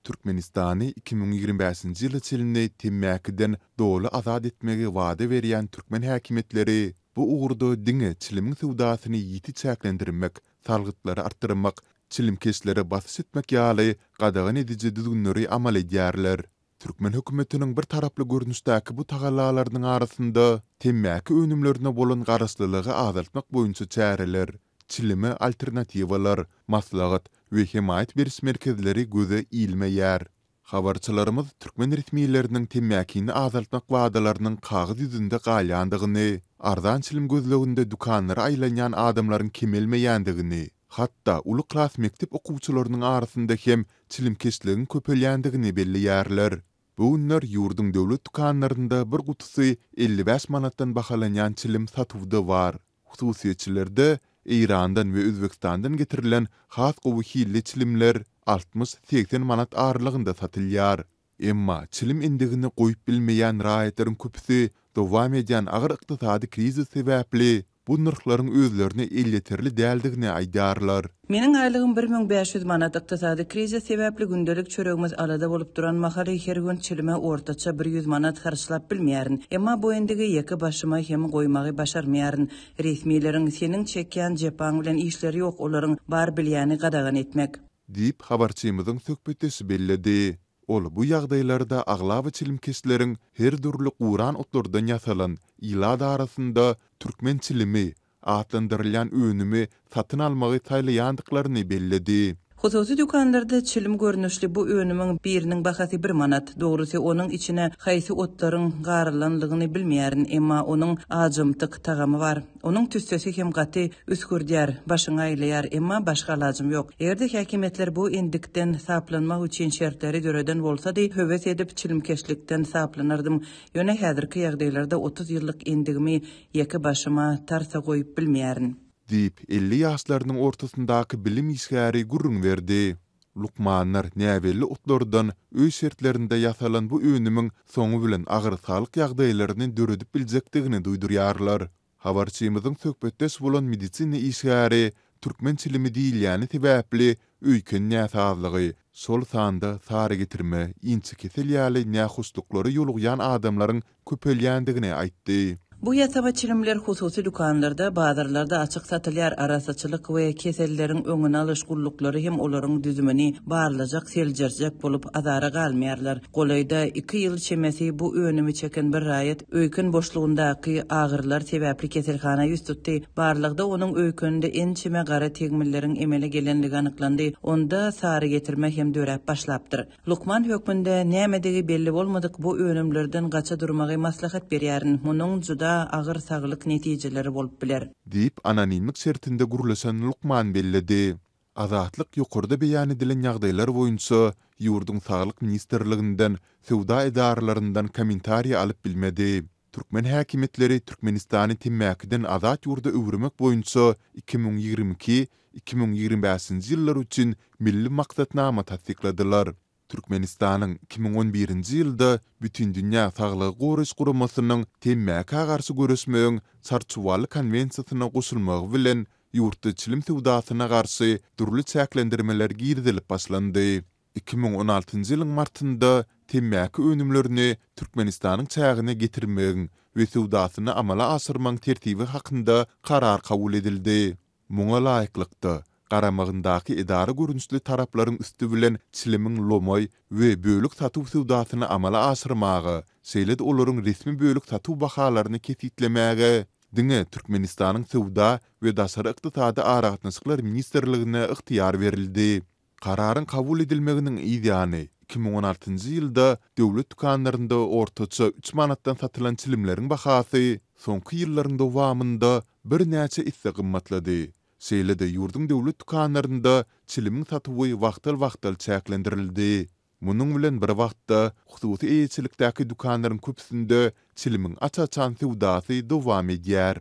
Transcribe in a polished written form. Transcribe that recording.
Türkmenistany 2025-nji ýyly çelimni temmäkiden dowly azad etmegi wada berýän türkmen häkimetleri bu uğurda diňe çilimiň sowdasyny ýiti çäklendirmek, salgytlary artdyrmak, çilimkeşlere basy etmek ýaly gadagan ediji düzgünleri amal edýärler. Türkmen hökümetiniň bir taraply görnüşdäki bu tagallalarynyň arasynda temmäki önümlerine bolan garaşlylygy azaltmak boýunça çäreler, çilime alternatiwalar, maslahat we himayet beriş merkezleri göze ilmeýär. Habarçylarymyz türkmen resmiýetleriniň temmäkini azaltmak wagdalarynyň kagyd ýüzünde galýandygyny, arzan çilim gözleginde dukanlara aýlanýan adamlaryň kemelmeýändigini, hatda uly klas mektep okuwçylarynyň arasynda hem çilimkeşligiň köpelýändigini belliýärler. Bu günler ýurdun döwlet dukanlarynda bir gutusy 55 manatdan bahalanýan çilim satywda bar. Hususiýetçilerde İrandan we Özbekistandan getirilen has gowy hilli çilimler 60-80 manat aralygynda satylýar. Emma çilim indigini goýup bilmeýän raýatlaryň köpüsi dowam edýän agyr ykdysady krizis sebäpli bu narhlaryň özlerini elleterli däldigini aýdarlar. Meniň aýlygym 1500 manat ykdysady krizis sebäpli gündelik çöregimiz alada bolup duran mahaly her gün çilime ortaça 100 manat harçlap bilmeýärin. Emma bu endigi ýeki başyma hem goýmagy başarmaýarin. Resmiýetlerin seniň çekýän jepaň bilen işleri ýok, olaryň bar bilýäni gadagan etmek. Diýip habarçymyzyň söhbetisi belledi. Ol bu ýagdaýlarda aglaby çilimkeşleriň her türlü Quran otlardan ýasalan ýylada arasynda türkmen çilimi atlandyrylýan önümi satyn almagy taýlaýandyklaryny belledi. Hususy dükanlarda çilim görnüşli bu önümiň biriniň bahasy 1 manat. Dogrusy onuň içine haýsy otlaryň garylanlygyny bilmeýärin, emma onuň ajymtyk tagamy bar. Onuň tüssesi hem gaty üskürdýär, başyňy aýlaýar, emma başga ilajym ýok. Erde häkimetler bu endikden saplanmak üçin şertleri göreden bolsa-da höwes edip çilimkeşlikden saplanardym. Ýöne häzirki ýagdaýlarda 30 ýyllyk endigimi ýeki başyma tarsa goýup bilmeýärin. Diýip 50 ýaşlarynyň ortasyndaky bilim işgäri gurrun berdi. Lukmanlar näbelli otlardan öý şertlerinde ýasalan bu önümiň soňu bilen agyr salyk ýagdaýlaryny döredip biljekdigini duýdurýarlar. Habarçymyzyň söhbetdeş bolan medisina işgäri türkmen çilimi diýilýäni sebäpli öýkün näsazlygy, sol sanda sara getirme, inçi kesel ýaly nähusluklary ýolugýan adamlaryň köpelýändigini aýtdy. Bu ýataba çilimler hususy dukanlarda, bazarlarda açyk satylýar, arasaçylyk we keselleriň öňüne alyş gullukları hem olaryň düzümini barlajak, seljerjek bolup azara galmaýarlar. Golaýda 2 ýyl çemesi bu önümi çeken bir raýat öýkün boşlugundaky agyrlar sebäpli keselhana ýüz tutdy. Barlygda onuň öýkünde en çeme gara tegmilleriň emele gelenligi anyklandy. Onda sary getirme hem döräp başlapdyr. Lukman hökmünde nämedigi belli bolmadyk bu önümlerden gaça durmagy maslahat berýärin. Munyň juda agyr saglyk netijeleri bolup biler. Diýip anonimlik şertinde gurulasan Lukman belledi. Azatlyk ýokurda beýan edilen ýagdaýlar boýunça ýurdun saglyk ministrliginden, sowda edarlaryndan kommentariýa alyp bilmedi. Türkmen häkimetleri Türkmenistany temmäkiden azat ýurda öwürmek boýunça 2022-2025-nji ýyllar üçin milli maksatnama tasdikladylar. Türkmenistanyň 2011-nji ýylda bütün dünýä saglygy goraş guramasynyň temmäka garşy görüşmegiň çarçuwaly konwensiýasyna goşulmagy bilen ýurtda çilim sowdasyna garşy türlü çäklendirmeler girdilip başlandy. 2016-njy ýylyň martynda temmäki önümlerini Türkmenistanyň çägine getirmegiň we sowdasyny amala aşyrmagyň tertibi hakynda karar kabul edildi. Muňa laýyklykda garamagyndaky edara görünüşli taraplaryň üstü bilen çilimiň lomoy we bölük satuw sowdasyny amala aşyrmagy, şeýle-de olaryň resmi bölük satuw bahalaryny kesitlemäge, diňe Türkmenistanyň sowda we daşary ykdysady aragatnaşyklar ministrligine yktyýar berildi. Kararyň kabul edilmeginiň ideýany 2016-njy ýylda döwlet dukanlarynda ortaça 3 manatdan satylan çilimleriň bahasy soňky ýyllaryň dowamında bir näçe isse gymmatlady. Şeýle-de ýurdun döwlet dukanlarynda çilimiň satywy wagtal çäklendirildi. Munyň bilen bir wagtda hususy eýetçilikdäki dukanlaryň köpüsinde çilimiň açaçan sowdasy dowam edýär.